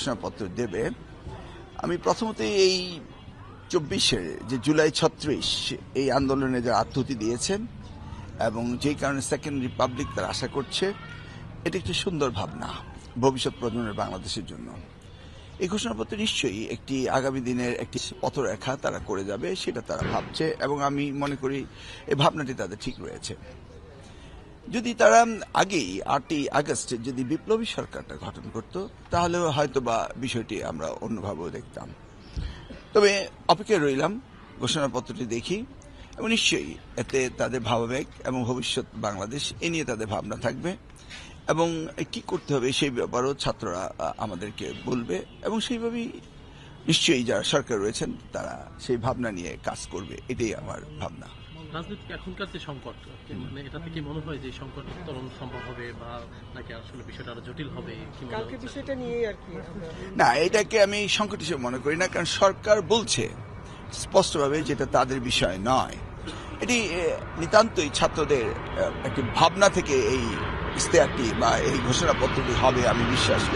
ঘোষণাপত্র দেবে। আমি প্রথমত এই 24-এর যে জুলাই 36 এই আন্দোলনে যারা আত্মহতি দিয়েছেন এবং যেই কারণে সেকেন্ড রিপাবলিক তারা আশা করছে, এটা একটি সুন্দর ভাবনা ভবিষ্যৎ প্রজন্মের বাংলাদেশের জন্য। এই ঘোষণাপত্র নিশ্চয়ই একটি আগামী দিনের একটি পথরেখা তারা করে যাবে, সেটা তারা ভাবছে এবং আমি মনে করি এই ভাবনাটি তাদের ঠিক রয়েছে। যদি তারা আগেই 8ই আগস্ট যদি বিপ্লবী সরকারটা গঠন করত, তাহলে হয়তো বা বিষয়টি আমরা অন্যভাবেও দেখতাম। তবে অপেক্ষায় রইলাম, ঘোষণাপত্রটি দেখি এবং নিশ্চয়ই এতে তাদের ভাবাবেগ এবং ভবিষ্যৎ বাংলাদেশ এ নিয়ে তাদের ভাবনা থাকবে এবং কি করতে হবে সেই ব্যাপারেও ছাত্ররা আমাদেরকে বলবে এবং সেইভাবেই নিশ্চয়ই যারা সরকার রয়েছেন তারা সেই ভাবনা নিয়ে কাজ করবে, এটাই আমার ভাবনা। রাজনৈতিক এখনকার যে সংকট, মানে এটা থেকে মনে হয় যে সংকট উত্তরণ সম্ভব হবে বা নাকি আসলে বিষয়টা আরো জটিল হবে? কালকে বিষয়টা নিয়েই আর কি না, এটাকে আমি সংকট হিসেবে মনে করি না, কারণ সরকার বলছে স্পষ্টভাবে যেটা তাদের বিষয় নয়। এটি নিতান্তই ছাত্রদের একটি ভাবনা থেকে এই ইশতেহারটি বা এই ঘোষণাপত্রটি হবে আমি বিশ্বাস করি।